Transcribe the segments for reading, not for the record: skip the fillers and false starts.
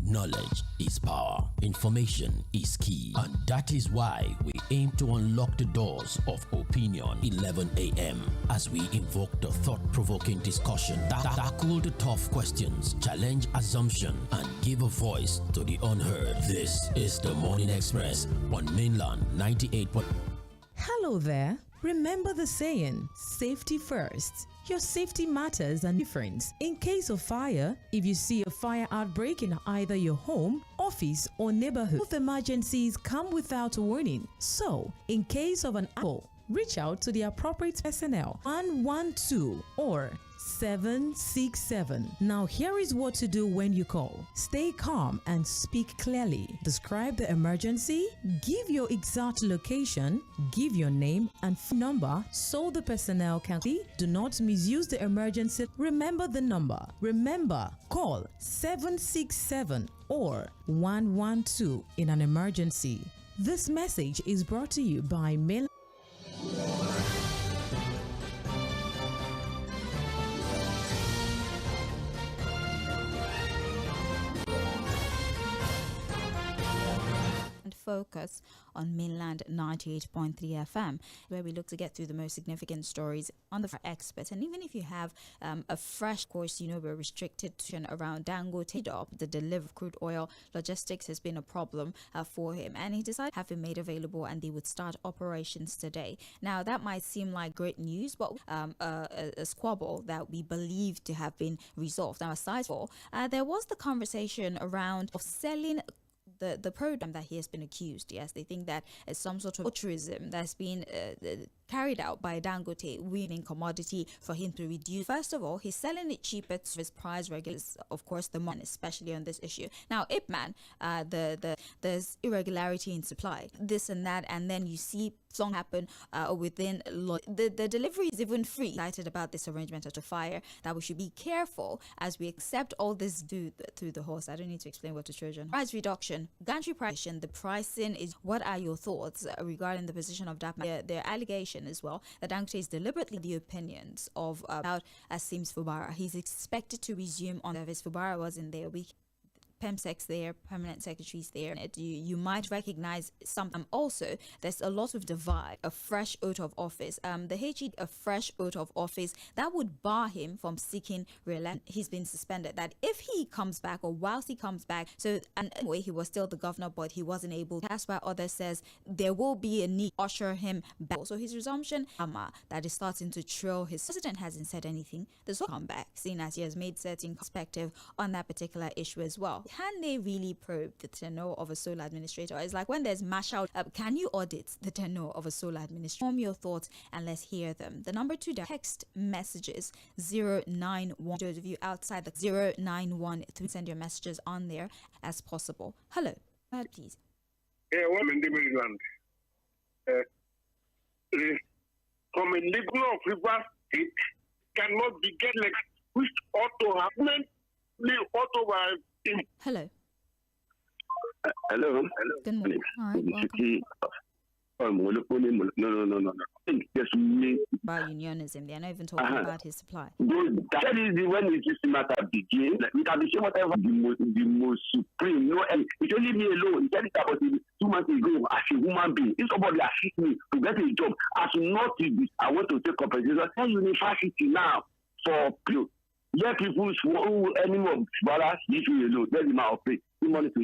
Knowledge is power. Information is key. And that is why we aim to unlock the doors of opinion 11 a.m. as we invoke the thought-provoking discussion, tackle the tough questions, challenge assumption, and give a voice to the unheard. This is the Morning Express on Mainland 98. Hello there. Remember the saying, safety first. Your safety matters and difference. In case of fire, if you see a fire outbreak in either your home, office, or neighborhood, both emergencies come without warning. So, in case of an apple, reach out to the appropriate personnel 112 or 767. Now here is what to do when you call. Stay calm and speak clearly. Describe the emergency, give your exact location, give your name and phone number so the personnel can see. Do not misuse the emergency. Remember the number. Remember, call 767 or 112 in an emergency. This message is brought to you by Mail. Focus on Mainland 98.3 FM, where we look to get through the most significant stories on the experts. And even if you have a fresh course, you know, we're restricted to around Dangote. The delivery of crude oil logistics has been a problem for him, and he decided to have it made available and they would start operations today. Now that might seem like great news, but a squabble that we believe to have been resolved. Now aside from there was the conversation around of selling the program that he has been accused. Yes, they think that it's some sort of altruism that's been carried out by Dangote, winning commodity for him to reduce. First of all, he's selling it cheaper to his price regulators, of course, the money, especially on this issue. Now, Ipman, there's irregularity in supply, this and that, and then you see something happen within the delivery is even free. Excited about this arrangement at a fire that we should be careful as we accept all this through the horse. I don't need to explain what to children. Price reduction, gantry pricing, the pricing is. What are your thoughts regarding the position of that? Their allegation as well that Dangote is deliberately the opinions of about Azeem Fᴜභārā. He's expected to resume on service. Fᴜභārā was in there. PEMSEC's there, permanent secretaries there. You might recognize some. Also, there's a lot of divide. A fresh oath of office. The HE, a fresh oath of office that would bar him from seeking re-election. He's been suspended. That if he comes back or whilst he comes back, so and anyway, he was still the governor, but he wasn't able. That's why others says there will be a need to usher him back. So his resumption, that is starting to trail. His president hasn't said anything. There's no comeback, seeing as he has made certain perspective on that particular issue as well. Can they really probe the tenure of a sole administrator? It's like when there's mash out, can you audit the tenure of a sole administrator? Form your thoughts and let's hear them. The number 2 text messages 091. Those of you outside the 091, send your messages on there as possible. Hello, please. From a legal of River State cannot be get like which auto happening auto by. Hello. Hello. Good morning. All right, welcome. No. About unionism, they're not even talking about his supply. That is when this matter begins. We can be sure whatever the most supreme. No, and it only me alone. He said it about 2 months ago as a human being. If somebody assist me to get a job, as not I want to take compensation. Tell university now for people. Let people who any more brothers leave you alone. Let him out pay.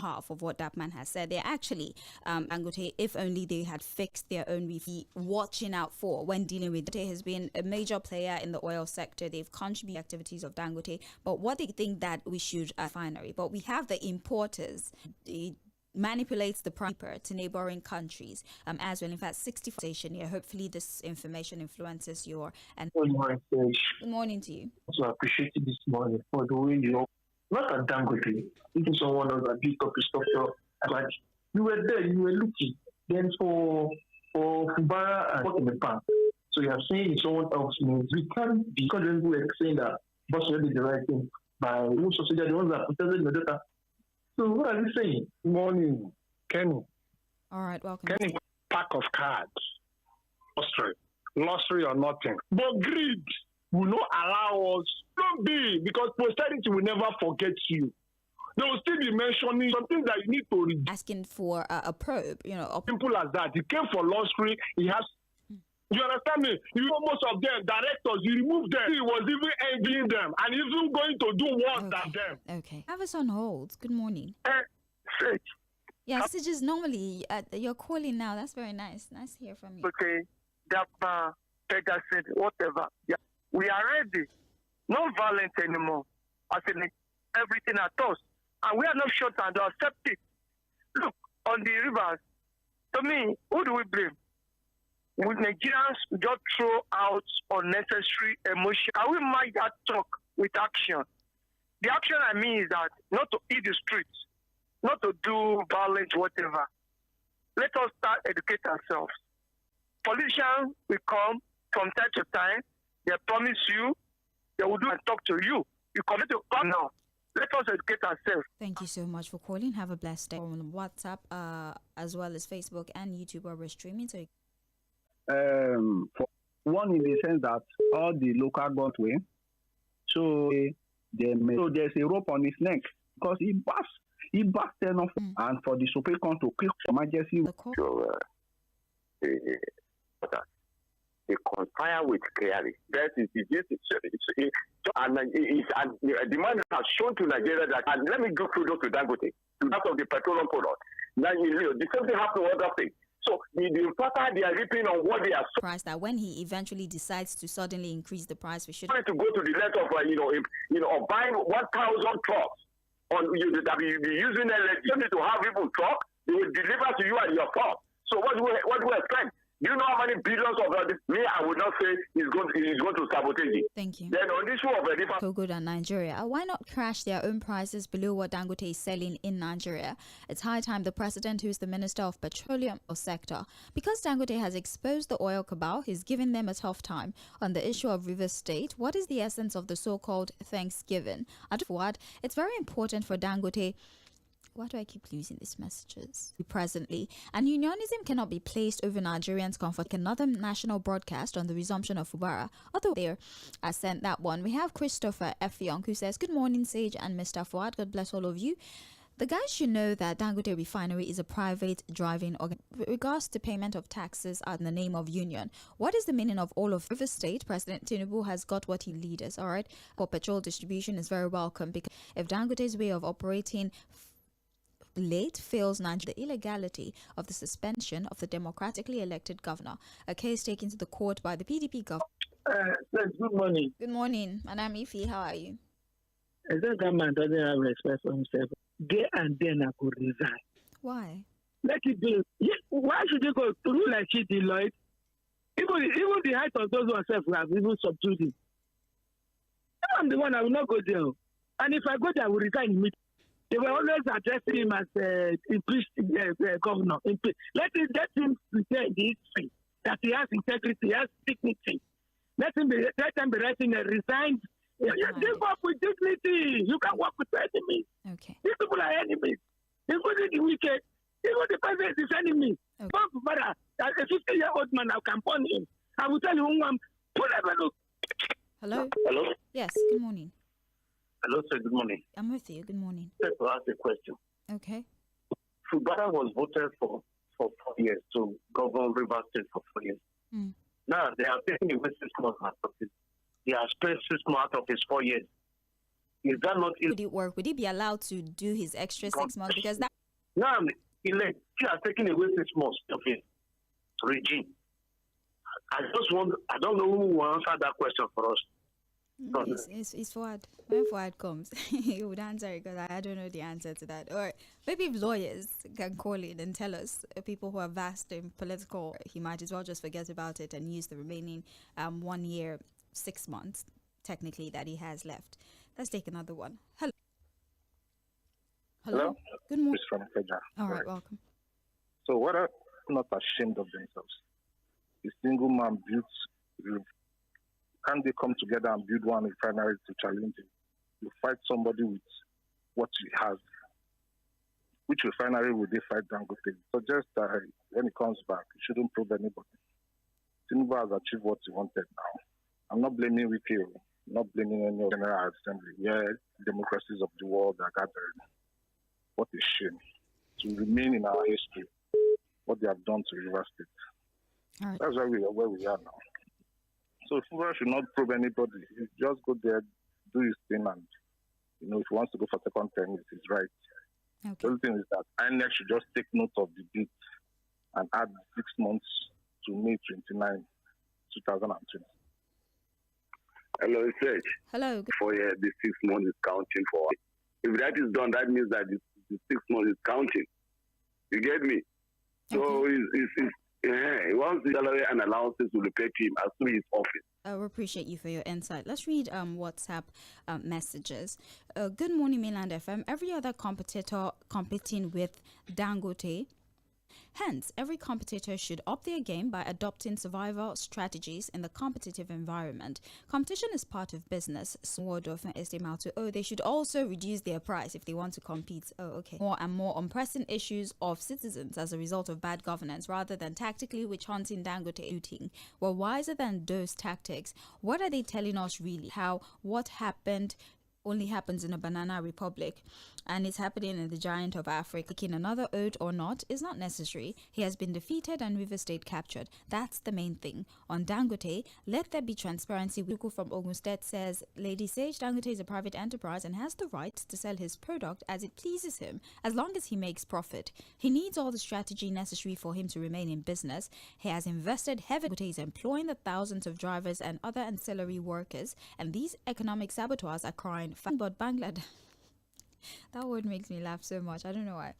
Half of what that man has said. They're actually Dangote, if only they had fixed their own watching out for when dealing with Dangote has been a major player in the oil sector. They've contributed activities of Dangote, but what they think that we should refinery. But we have the importers. Manipulates the price to neighboring countries as well. In fact, 64 station here. Hopefully this information influences your and good morning. Good morning to you. So I appreciate it this morning for the way you not at Dangote, even someone else that built up a structure. Like you were there, you were looking. Then for Fᴜභārā and the bank. So you are saying someone else means we can't be confident we are saying that boss did the right thing by who the ones that protected the data. So what are you saying? Morning, Kenny. All right, welcome. Kenny, pack of cards. Lottery or nothing. But greed will not allow us. Don't be, because posterity will never forget you. they will still be mentioning something that you need to read. Asking for a probe, Simple as that. He came for law school. He has. You understand me? You know, most of them directors, you remove them. He was even envying them and even going to do worse than them. Okay. Have us on hold. Good morning. Sage. Yeah, messages normally you're calling now. That's very nice. Nice to hear from you. Okay. Dapa, Pegasus, whatever. Yeah. We are ready. No violence anymore. I said everything at us. And we are not short and accept it. Look, on the rivers, to me, who do we blame? Would Nigerians just throw out unnecessary emotion? Can we match that talk with action? The action I mean is that not to eat the streets, not to do violence, whatever. Let us start educate ourselves. Politicians will come from time to time. They promise you, they will do and talk to you. You commit to come now. Let us educate ourselves. Thank you so much for calling. Have a blessed day. On WhatsApp, as well as Facebook and YouTube, where we're streaming. So for one, in the sense that all the local got away, so there's a rope on his neck because he burst enough, and for the Supreme Court to click for emergency. They conspire with clearly. That is and the man has shown to Nigeria that, and let me go through those to Dangote, to that of the petroleum product. Now, the same thing happens to other things. So the fact they are ripping on what they are price that when he eventually decides to suddenly increase the price, we should to go to the length of of buying 1,000 trucks on that will be using energy. You need to have even truck. They will deliver to you at your farm. So what do we expect? Do you know how many billions of me? I would not say he's going to sabotage it. Thank you. Then on this issue of so good at Nigeria. Why not crash their own prices below what Dangote is selling in Nigeria? It's high time the president, who is the minister of petroleum sector, because Dangote has exposed the oil cabal, he's giving them a tough time on the issue of Rivers State. What is the essence of the so-called Thanksgiving? It's very important for Dangote. Why do I keep losing these messages? Presently, and unionism cannot be placed over Nigerians' comfort. Another national broadcast on the resumption of Fubara. Although there, I sent that one. We have Christopher F. Young, who says, "Good morning, Sage and Mr. Fuad. God bless all of you. The guys should know that Dangote Refinery is a private driving organ. With regards to payment of taxes in the name of union, what is the meaning of all of River State? President Tinubu has got what he leads, all right? For petrol distribution is very welcome, because if Dangote's way of operating late fails Nigeria, the illegality of the suspension of the democratically elected governor, a case taken to the court by the PDP government." Good morning. Good morning, Madam Ife. How are you? As that government doesn't have respect for himself, there and then I could resign. Why? Let it be. Why should you go through like she did, Lloyd? Even the height of those who are self have even subdued him. I'm the one, I will not go there. And if I go there, I will resign immediately. They were always addressing him as impeached governor. Let him pretend the history that he has integrity, he has dignity. Let them be writing a resigned. You give up with dignity. You can work with enemies. Okay. These people are enemies, including the wicked. Even the president is enemy. Okay. But a 50-year-old man, I can burn him. I will tell you, pull up a look. Hello. Hello. Yes. Good morning. Hello, sir. Good morning. I'm with you. Good morning. Let me ask a question. Okay. Fubara was voted for 4 years to govern Rivers State for 4 years. Now they are taking away 6 months out of it. He has spent 6 months out of his 4 years. Is that not? Would it work? Would he be allowed to do his extra 6 months? Because that. Now he has taken away 6 months of his regime. I don't know who will answer that question for us. It's Fuad. When Fuad comes, he would answer it, because I don't know the answer to that. Or maybe if lawyers can call in and tell us, people who are vast in political, he might as well just forget about it and use the remaining 1 year, 6 months, technically, that he has left. Let's take another one. Hello. Hello. Good morning. It's from Kenya. All right, welcome. So what are not ashamed of themselves? A single man built. Can they come together and build one refinery to challenge him? You fight somebody with what he has. Which refinery would they fight Dangote? So just when he comes back, he shouldn't prove anybody. Tinubu has achieved what he wanted now. I'm not blaming Wiki, not blaming any General Assembly where democracies of the world are gathering. what a shame. To remain in our history, what they have done to River State. All right. That's where we are now. So Fᴜᴜ should not probe anybody. He just go there, do his thing, and if he wants to go for second term, it is right. Okay. The only thing is that INEC should just take note of the date and add 6 months to May 29, 2020. Hello, Sage. Hello. For the 6 months is counting for. If that is done, that means that the 6 months is counting. You get me? So once the salary and allowances will be paid to him as soon as he's office. I appreciate you for your insight. Let's read WhatsApp messages. Good morning, Mainland FM. Every other competitor competing with Dangote. Hence, every competitor should up their game by adopting survival strategies in the competitive environment. Competition is part of business. They should also reduce their price if they want to compete. More and more on pressing issues of citizens as a result of bad governance rather than tactically witch hunting Dangote looting. We're wiser than those tactics. What are they telling us really? How what happened only happens in a banana republic and it's happening in the giant of Africa. Taking another oath or not is not necessary. He has been defeated and River State captured. That's the main thing. On Dangote, let there be transparency. Wiku from Ogun State says, Lady Sage, Dangote is a private enterprise and has the right to sell his product as it pleases him, as long as he makes profit. He needs all the strategy necessary for him to remain in business. He has invested heavily. He is employing the thousands of drivers and other ancillary workers, and these economic saboteurs are crying but Bangladesh. That word makes me laugh so much. I don't know why.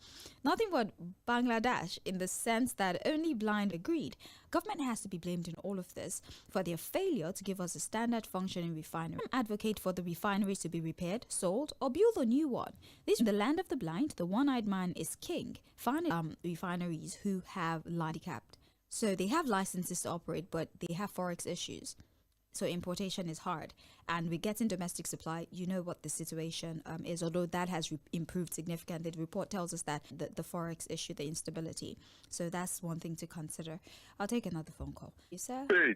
Nothing but Bangladesh in the sense that only blind agreed. Government has to be blamed in all of this for their failure to give us a standard functioning refinery. Advocate for the refineries to be repaired, sold, or build a new one. This, in the land of the blind, the one-eyed man is king. Find refineries who have handicapped. So they have licenses to operate, but they have forex issues. So importation is hard, and we're getting domestic supply. You know what the situation is, although that has improved significantly. The report tells us that the forex issue, the instability. So that's one thing to consider. I'll take another phone call. You sir? The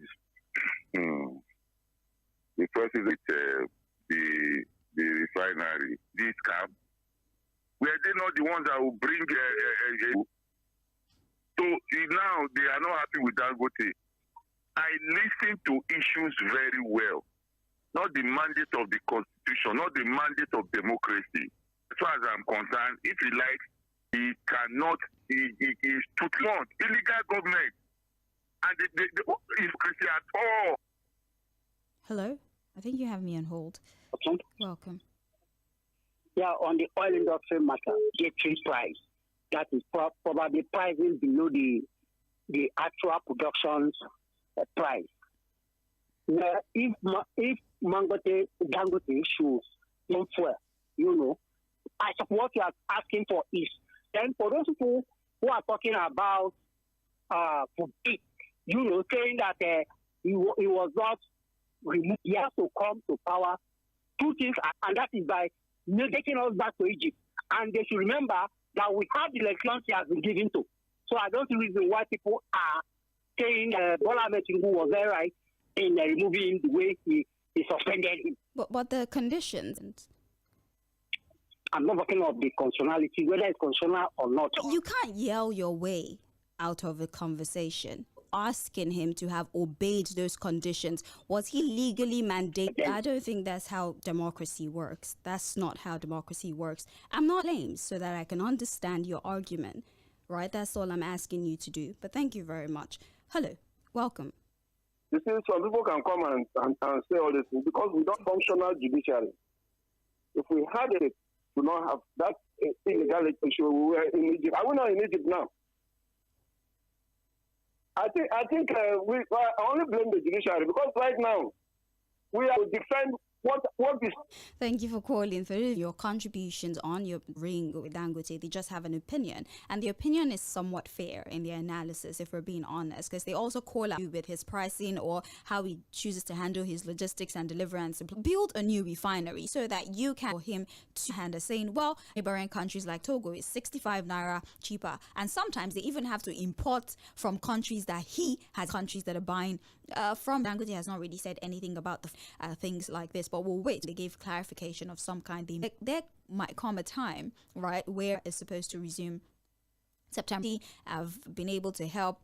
president, the refinery, this camp, were they not the ones that will bring? So now they are not happy with Dangote. I listen to issues very well, not the mandate of the Constitution, not the mandate of democracy. As far as I'm concerned, if he likes, he cannot, he is too long. Illegal government, and the hypocrisy at all. Hello? I think you have me on hold. Okay. Welcome. Yeah, on the oil industry matter, getting price. That is probably pricing below the actual productions price. Now, if Dangote shows don't fuel, what you are asking for is then for those people who are talking about saying that he was not removed, he has to come to power. Two things, and that is by taking us back to Egypt. And they should remember that we have the elections he has been given to. So I don't see reason why people are saying Bola Ahmed Tinubu was very right in removing the way he suspended him. But the conditions. I'm not talking of the constitutionality, whether it's constitutional or not. You can't yell your way out of a conversation. Asking him to have obeyed those conditions. Was he legally mandated? I don't think that's how democracy works. That's not how democracy works. I'm not lame so that I can understand your argument. Right? That's all I'm asking you to do. But thank you very much. Hello. Welcome. You see, some people can come and say all this things because we don't functional judiciary. If we had it, we don't have that illegality issue. We were in Egypt. Are we not in Egypt now? I think we only blame the judiciary because right now we are to defend what is. Thank you for calling. For your contributions on your ring with Dangote, they just have an opinion, and the opinion is somewhat fair in their analysis, if we're being honest, because they also call out with his pricing or how he chooses to handle his logistics and deliverance. Build a new refinery so that you can for him to handle, saying, well, neighboring countries like Togo is 65 naira cheaper, and sometimes they even have to import from countries that he has countries that are buying from Dangote has not really said anything about the things like this, but we'll wait. They gave clarification of some kind. There might come a time, right, where it's supposed to resume. September have been able to help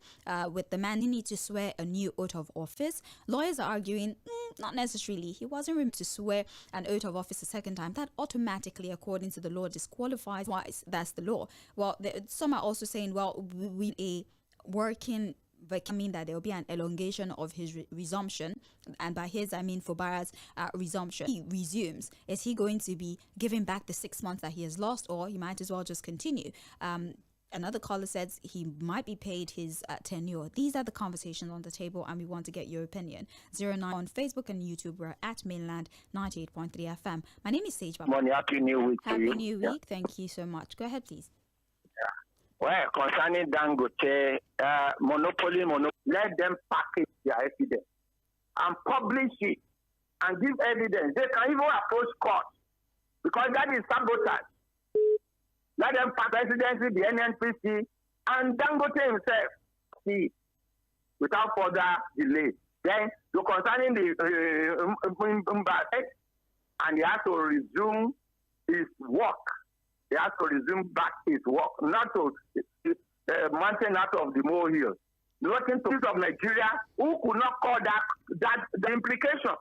with the man. He needs to swear a new oath of office. Lawyers are arguing not necessarily. He wasn't required to swear an oath of office a second time. That automatically, according to the law, disqualifies. Twice. That's the law. Well, some are also saying, well, we a working. But I mean that there will be an elongation of his resumption, and by his I mean Fᴜģᴜ's resumption. He resumes. Is he going to be giving back the 6 months that he has lost, or he might as well just continue? Another caller says he might be paid his tenure. These are the conversations on the table, and we want to get your opinion. 09 on Facebook and YouTube. We're at Mainland 98.3 FM. My name is Sage. Morning, happy new week. Happy New Week. Thank you so much. Go ahead, please. Well, concerning Dangote, monopoly, let them package their evidence and publish it and give evidence. They can even approach court because that is sabotage. Let them pass presidency, the NNPC, and Dangote himself see without further delay. Then, concerning the and he has to resume his work. He has to resume back his work, not to mountain out of the molehill. Looking to of Nigeria, who could not call that the implication.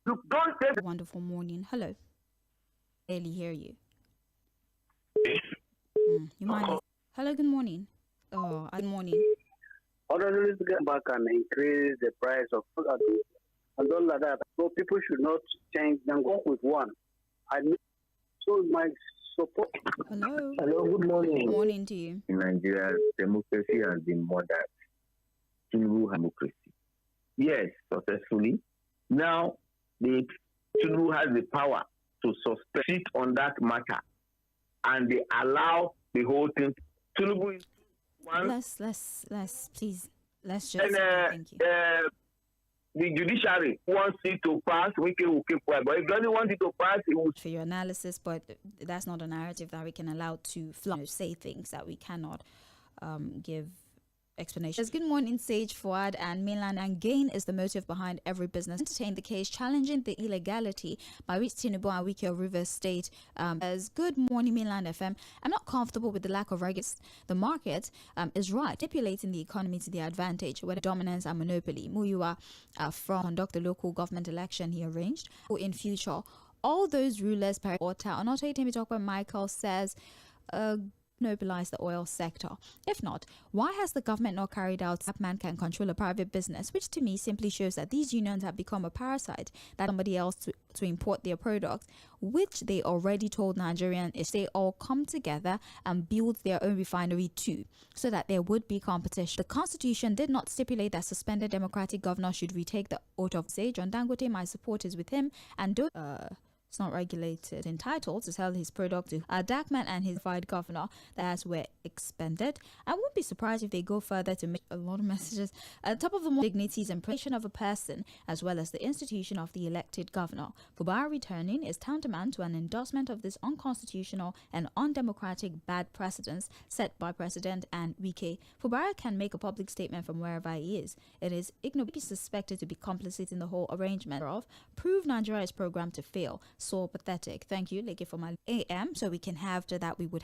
You don't say. Wonderful morning. Hello. Barely hear you. You mind? Hello, good morning. Oh, good morning. Others get back and increase the price of food and all like that. So people should not change and go with one. So my support. Hello. Hello, good morning. Good morning to you. In Nigeria, democracy has been murdered. Tinubu democracy. Yes, successfully. Now, Tinubu has the power to suspend on that matter. And they allow the whole thing. Tinubu is one. Let's please. Let's just. And, thank you. The judiciary wants it to pass. We can keep quiet. But if it doesn't want it to pass, it will. For your analysis, but that's not a narrative that we can allow to say things that we cannot give explanations. Good morning, Sage, Fuad, and Mainland. And gain is the motive behind every business. Entertain the case challenging the illegality by which Tinubu and Wike Rivers State as good morning, Mainland FM. I'm not comfortable with the lack of regulation. The market is right, manipulating the economy to their advantage, whether dominance and monopoly. Muyiwa from conduct the local government election he arranged. In future, all those rulers, Michael says, monopolize the oil sector. If not, why has the government not carried out that man can control a private business, which to me simply shows that these unions have become a parasite that somebody else to import their products, which they already told Nigerians if they all come together and build their own refinery too, so that there would be competition. The constitution did not stipulate that suspended democratic governor should retake the oath of office. John Dangote, my support is with him, and it's not regulated, entitled to sell his product to Darkman and his fired governor that were expended. I won't be surprised if they go further to make a lot of messages at the top of the dignities and position of a person, as well as the institution of the elected governor. Fᴜභᴜ returning is tantamount to an endorsement of this unconstitutional and undemocratic bad precedents set by President and Wike. Fᴜභᴜ can make a public statement from wherever he is. It is ignorantly suspected to be complicit in the whole arrangement of prove Nigeria's program to fail. So pathetic. Thank you, Leke, for my AM. So we can have to that we would have